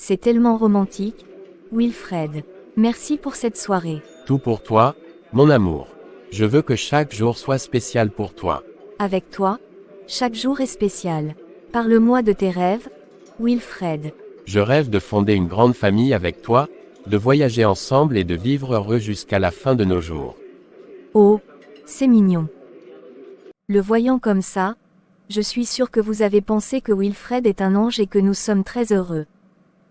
C'est tellement romantique. Wilfred. Merci pour cette soirée. Tout pour toi, mon amour. Je veux que chaque jour soit spécial pour toi. Avec toi, chaque jour est spécial. Parle-moi de tes rêves, Wilfred. Je rêve de fonder une grande famille avec toi, de voyager ensemble et de vivre heureux jusqu'à la fin de nos jours. Oh, c'est mignon. Le voyant comme ça, je suis sûre que vous avez pensé que Wilfred est un ange et que nous sommes très heureux.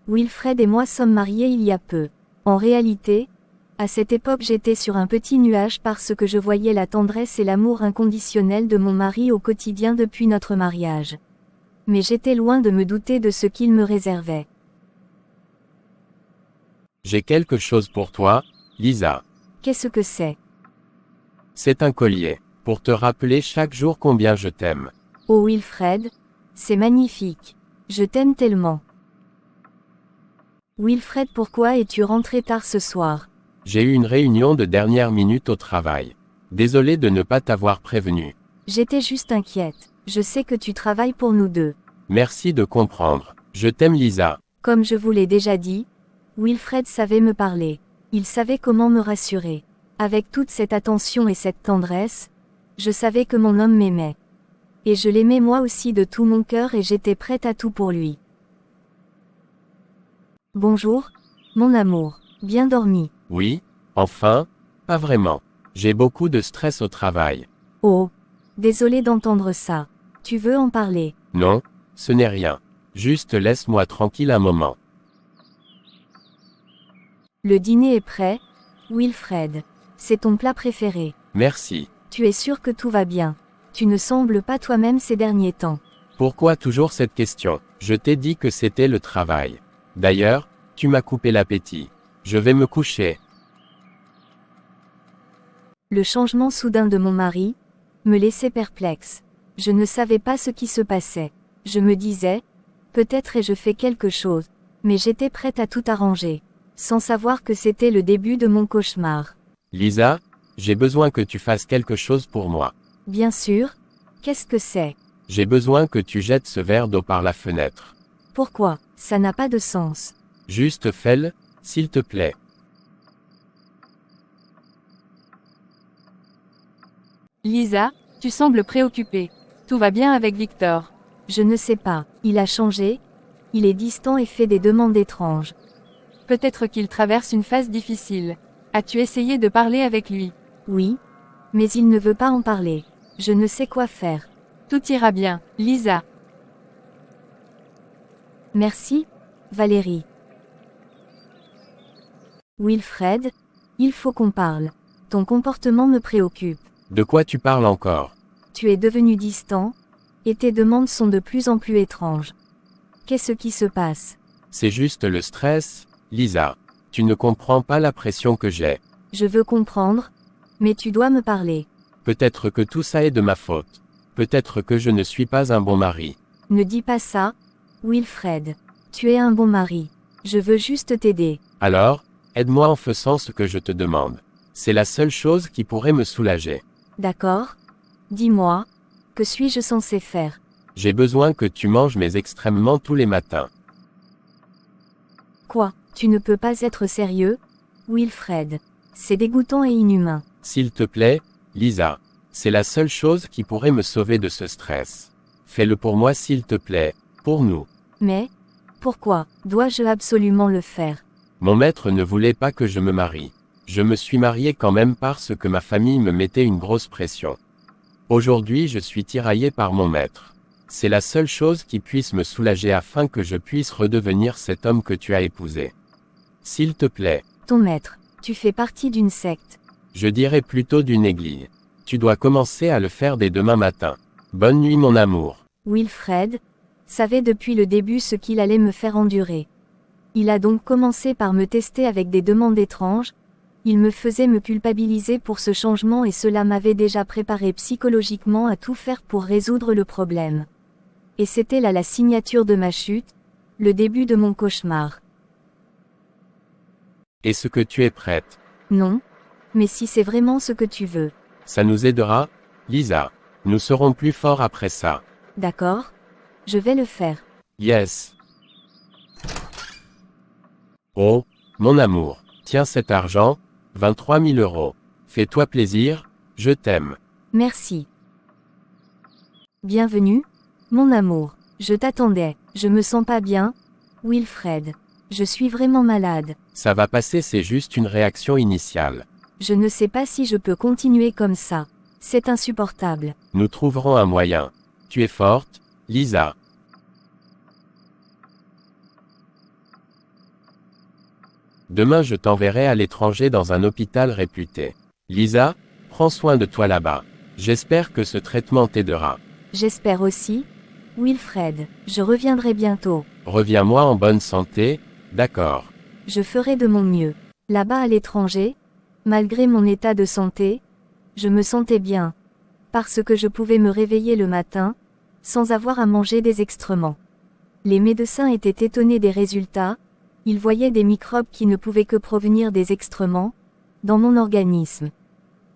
Wilfred et moi sommes mariés il y a peu. En réalité, à cette époque j'étais sur un petit nuage parce que je voyais la tendresse et l'amour inconditionnel de mon mari au quotidien depuis notre mariage. Mais j'étais loin de me douter de ce qu'il me réservait. J'ai quelque chose pour toi, Lisa. Qu'est-ce que c'est? C'est un collier, pour te rappeler chaque jour combien je t'aime. Oh Wilfred, c'est magnifique. Je t'aime tellement. Wilfred, pourquoi es-tu rentré tard ce soir? J'ai eu une réunion de dernière minute au travail. Désolé de ne pas t'avoir prévenu. J'étais juste inquiète. Je sais que tu travailles pour nous deux. Merci de comprendre. Je t'aime Lisa. Comme je vous l'ai déjà dit, Wilfred savait me parler. Il savait comment me rassurer. Avec toute cette attention et cette tendresse, je savais que mon homme m'aimait. Et je l'aimais moi aussi de tout mon cœur et j'étais prête à tout pour lui. Bonjour, mon amour. Bien dormi? Oui, enfin, pas vraiment. J'ai beaucoup de stress au travail. Oh, désolé d'entendre ça. Tu veux en parler? Non, ce n'est rien. Juste laisse-moi tranquille un moment. Le dîner est prêt, Wilfred. C'est ton plat préféré. Merci. Tu es sûr que tout va bien? Tu ne sembles pas toi-même ces derniers temps. Pourquoi toujours cette question? Je t'ai dit que c'était le travail. D'ailleurs, tu m'as coupé l'appétit. Je vais me coucher. Le changement soudain de mon mari me laissait perplexe. Je ne savais pas ce qui se passait. Je me disais, peut-être ai-je fait quelque chose, mais j'étais prête à tout arranger, sans savoir que c'était le début de mon cauchemar. Lisa, j'ai besoin que tu fasses quelque chose pour moi. Bien sûr. Qu'est-ce que c'est? J'ai besoin que tu jettes ce verre d'eau par la fenêtre. Pourquoi? Ça n'a pas de sens. Juste fais-le, s'il te plaît. Lisa, tu sembles préoccupée. Tout va bien avec Victor? Je ne sais pas. Il a changé. Il est distant et fait des demandes étranges. Peut-être qu'il traverse une phase difficile. As-tu essayé de parler avec lui? Oui. Mais il ne veut pas en parler. Je ne sais quoi faire. Tout ira bien, Lisa. Merci, Valérie. Wilfred, il faut qu'on parle. Ton comportement me préoccupe. De quoi tu parles encore? Tu es devenu distant, et tes demandes sont de plus en plus étranges. Qu'est-ce qui se passe? C'est juste le stress, Lisa. Tu ne comprends pas la pression que j'ai. Je veux comprendre, mais tu dois me parler. Peut-être que tout ça est de ma faute. Peut-être que je ne suis pas un bon mari. Ne dis pas ça, Wilfred. Tu es un bon mari. Je veux juste t'aider. Alors, aide-moi en faisant ce que je te demande. C'est la seule chose qui pourrait me soulager. D'accord? Dis-moi, que suis-je censé faire? J'ai besoin que tu manges mes extrêmement tous les matins. Quoi? Tu ne peux pas être sérieux, Wilfred. C'est dégoûtant et inhumain. S'il te plaît, Lisa. C'est la seule chose qui pourrait me sauver de ce stress. Fais-le pour moi s'il te plaît, pour nous. Mais, pourquoi dois-je absolument le faire? Mon maître ne voulait pas que je me marie. Je me suis marié quand même parce que ma famille me mettait une grosse pression. Aujourd'hui je suis tiraillé par mon maître. C'est la seule chose qui puisse me soulager afin que je puisse redevenir cet homme que tu as épousé. S'il te plaît. Ton maître, tu fais partie d'une secte. Je dirais plutôt d'une église. Tu dois commencer à le faire dès demain matin. Bonne nuit mon amour. Wilfred savait depuis le début ce qu'il allait me faire endurer. Il a donc commencé par me tester avec des demandes étranges. Il me faisait me culpabiliser pour ce changement et cela m'avait déjà préparé psychologiquement à tout faire pour résoudre le problème. Et c'était là la signature de ma chute, le début de mon cauchemar. Est-ce que tu es prête? Non. Mais si c'est vraiment ce que tu veux. Ça nous aidera, Lisa. Nous serons plus forts après ça. D'accord? Je vais le faire. Yes. Oh, mon amour, tiens cet argent, 23 000 euros. Fais-toi plaisir, je t'aime. Merci. Bienvenue, mon amour. Je t'attendais. Je me sens pas bien, Wilfred. Je suis vraiment malade. Ça va passer, c'est juste une réaction initiale. Je ne sais pas si je peux continuer comme ça. C'est insupportable. Nous trouverons un moyen. Tu es forte, Lisa. Demain je t'enverrai à l'étranger dans un hôpital réputé. Lisa, prends soin de toi là-bas. J'espère que ce traitement t'aidera. J'espère aussi, Wilfred. Je reviendrai bientôt. Reviens-moi en bonne santé, d'accord. Je ferai de mon mieux. Là-bas à l'étranger, malgré mon état de santé, je me sentais bien. Parce que je pouvais me réveiller le matin, sans avoir à manger des excréments. Les médecins étaient étonnés des résultats, ils voyaient des microbes qui ne pouvaient que provenir des excréments, dans mon organisme.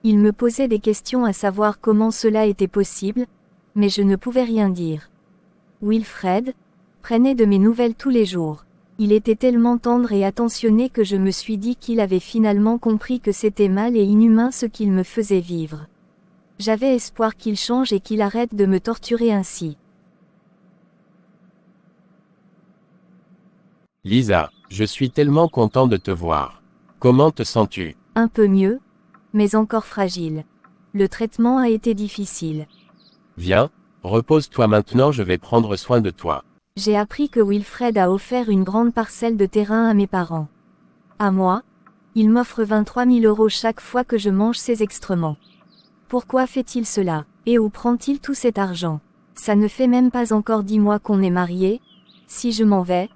Ils me posaient des questions à savoir comment cela était possible, mais je ne pouvais rien dire. Wilfred prenait de mes nouvelles tous les jours. Il était tellement tendre et attentionné que je me suis dit qu'il avait finalement compris que c'était mal et inhumain ce qu'il me faisait vivre. J'avais espoir qu'il change et qu'il arrête de me torturer ainsi. Lisa, je suis tellement content de te voir. Comment te sens-tu? Un peu mieux, mais encore fragile. Le traitement a été difficile. Viens, repose-toi maintenant, je vais prendre soin de toi. J'ai appris que Wilfred a offert une grande parcelle de terrain à mes parents. À moi, il m'offre 23 000 euros chaque fois que je mange ses excréments. Pourquoi fait-il cela? Et où prend-il tout cet argent? Ça ne fait même pas encore 10 mois qu'on est mariés. Si je m'en vais,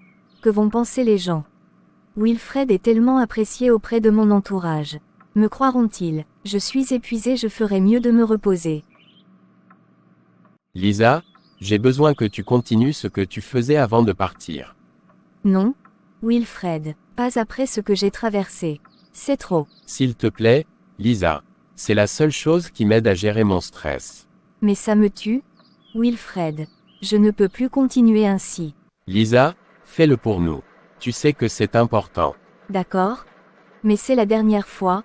que vont penser les gens? Wilfred est tellement apprécié auprès de mon entourage. Me croiront-ils? Je suis épuisée, je ferais mieux de me reposer. Lisa, j'ai besoin que tu continues ce que tu faisais avant de partir. Non, Wilfred, pas après ce que j'ai traversé. C'est trop. S'il te plaît, Lisa. C'est la seule chose qui m'aide à gérer mon stress. Mais ça me tue, Wilfred. Je ne peux plus continuer ainsi. Lisa, fais-le pour nous. Tu sais que c'est important. D'accord? Mais c'est la dernière fois,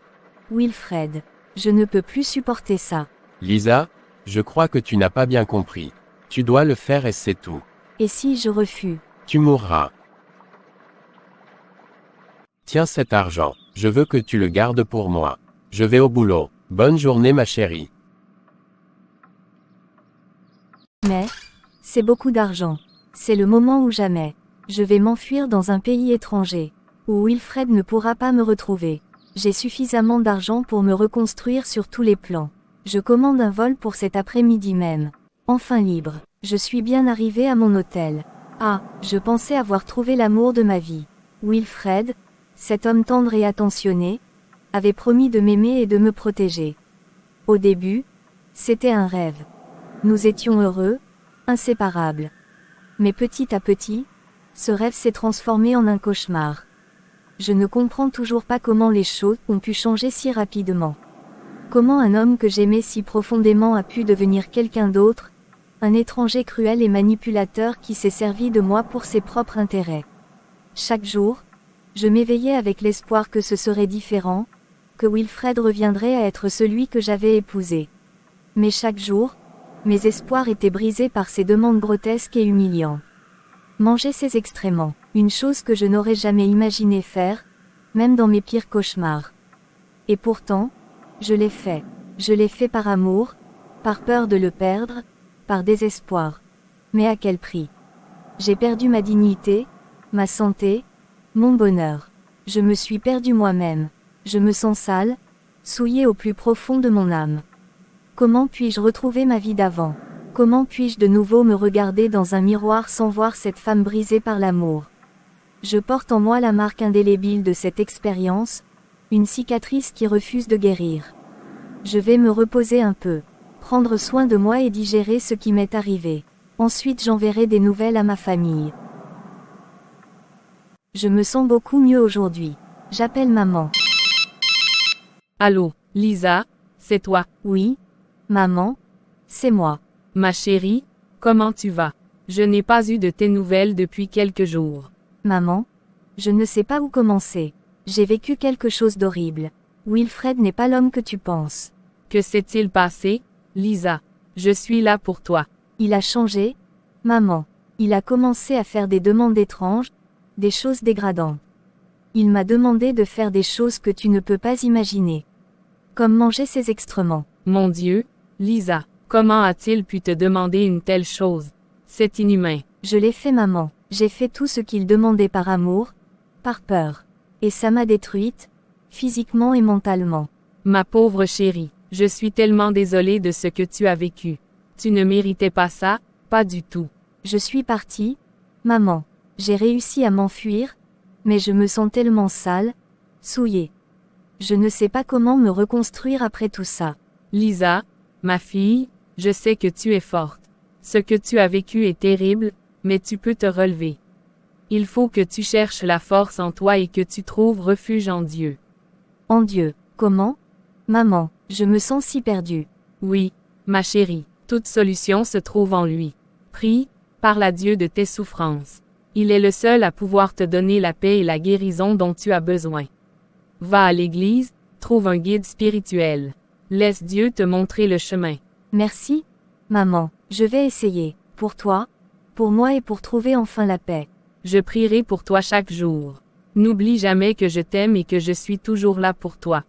Wilfred. Je ne peux plus supporter ça. Lisa, je crois que tu n'as pas bien compris. Tu dois le faire et c'est tout. Et si je refuse? Tu mourras. Tiens cet argent. Je veux que tu le gardes pour moi. Je vais au boulot. Bonne journée ma chérie. Mais, c'est beaucoup d'argent. C'est le moment ou jamais. Je vais m'enfuir dans un pays étranger, où Wilfred ne pourra pas me retrouver. J'ai suffisamment d'argent pour me reconstruire sur tous les plans. Je commande un vol pour cet après-midi même. Enfin libre. Je suis bien arrivée à mon hôtel. Ah, je pensais avoir trouvé l'amour de ma vie. Wilfred, cet homme tendre et attentionné, avait promis de m'aimer et de me protéger. Au début, c'était un rêve. Nous étions heureux, inséparables. Mais petit à petit, ce rêve s'est transformé en un cauchemar. Je ne comprends toujours pas comment les choses ont pu changer si rapidement. Comment un homme que j'aimais si profondément a pu devenir quelqu'un d'autre, un étranger cruel et manipulateur qui s'est servi de moi pour ses propres intérêts. Chaque jour, je m'éveillais avec l'espoir que ce serait différent, que Wilfred reviendrait à être celui que j'avais épousé. Mais chaque jour, mes espoirs étaient brisés par ces demandes grotesques et humiliantes. Manger ces excréments, une chose que je n'aurais jamais imaginé faire, même dans mes pires cauchemars. Et pourtant, je l'ai fait. Je l'ai fait par amour, par peur de le perdre, par désespoir. Mais à quel prix? J'ai perdu ma dignité, ma santé, mon bonheur. Je me suis perdu moi-même. Je me sens sale, souillée au plus profond de mon âme. Comment puis-je retrouver ma vie d'avant? Comment puis-je de nouveau me regarder dans un miroir sans voir cette femme brisée par l'amour? Je porte en moi la marque indélébile de cette expérience, une cicatrice qui refuse de guérir. Je vais me reposer un peu, prendre soin de moi et digérer ce qui m'est arrivé. Ensuite j'enverrai des nouvelles à ma famille. Je me sens beaucoup mieux aujourd'hui. J'appelle maman. Allô, Lisa, c'est toi. Oui, maman, c'est moi. Ma chérie, comment tu vas? Je n'ai pas eu de tes nouvelles depuis quelques jours. Maman, Je ne sais pas où commencer. J'ai vécu quelque chose d'horrible. Wilfred n'est pas l'homme que tu penses. Que s'est-il passé, Lisa? Je suis là pour toi. Il a changé, maman. Il a commencé à faire des demandes étranges, des choses dégradantes. Il m'a demandé de faire des choses que tu ne peux pas imaginer. Comme manger ses excréments. Mon Dieu, Lisa, comment a-t-il pu te demander une telle chose? C'est inhumain. Je l'ai fait, maman. J'ai fait tout ce qu'il demandait par amour, par peur. Et ça m'a détruite, physiquement et mentalement. Ma pauvre chérie, je suis tellement désolée de ce que tu as vécu. Tu ne méritais pas ça, pas du tout. Je suis partie, maman. J'ai réussi à m'enfuir, mais je me sens tellement sale, souillée. Je ne sais pas comment me reconstruire après tout ça. Lisa, ma fille, je sais que tu es forte. Ce que tu as vécu est terrible, mais tu peux te relever. Il faut que tu cherches la force en toi et que tu trouves refuge en Dieu. En Dieu, comment? Maman, je me sens si perdue. Oui, ma chérie, toute solution se trouve en lui. Prie, parle à Dieu de tes souffrances. Il est le seul à pouvoir te donner la paix et la guérison dont tu as besoin. Va à l'église, trouve un guide spirituel. Laisse Dieu te montrer le chemin. Merci, maman. Je vais essayer. Pour toi, pour moi et pour trouver enfin la paix. Je prierai pour toi chaque jour. N'oublie jamais que je t'aime et que je suis toujours là pour toi.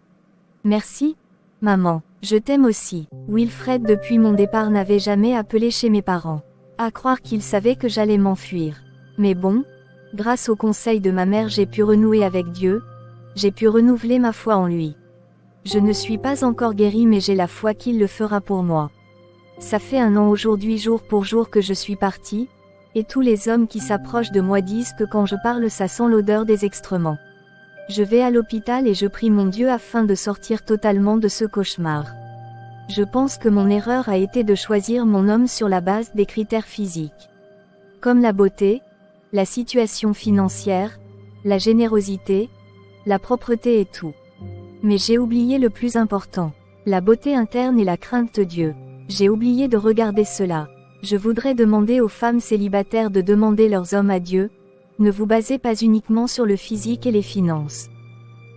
Merci, maman. Je t'aime aussi. Wilfred depuis mon départ n'avait jamais appelé chez mes parents. À croire qu'il savait que j'allais m'enfuir. Mais bon, grâce au conseil de ma mère j'ai pu renouer avec Dieu, j'ai pu renouveler ma foi en lui. Je ne suis pas encore guérie mais j'ai la foi qu'il le fera pour moi. Ça fait 1 an aujourd'hui jour pour jour que je suis partie, et tous les hommes qui s'approchent de moi disent que quand je parle ça sent l'odeur des excréments. Je vais à l'hôpital et je prie mon Dieu afin de sortir totalement de ce cauchemar. Je pense que mon erreur a été de choisir mon homme sur la base des critères physiques. Comme la beauté, la situation financière, la générosité, la propreté et tout. Mais j'ai oublié le plus important, la beauté interne et la crainte de Dieu. J'ai oublié de regarder cela. Je voudrais demander aux femmes célibataires de demander leurs hommes à Dieu. Ne vous basez pas uniquement sur le physique et les finances.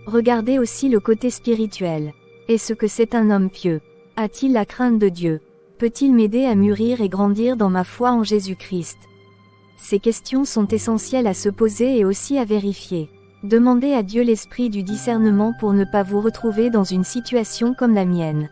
Regardez aussi le côté spirituel. Est-ce que c'est un homme pieux? A-t-il la crainte de Dieu? Peut-il m'aider à mûrir et grandir dans ma foi en Jésus-Christ? Ces questions sont essentielles à se poser et aussi à vérifier. Demandez à Dieu l'esprit du discernement pour ne pas vous retrouver dans une situation comme la mienne.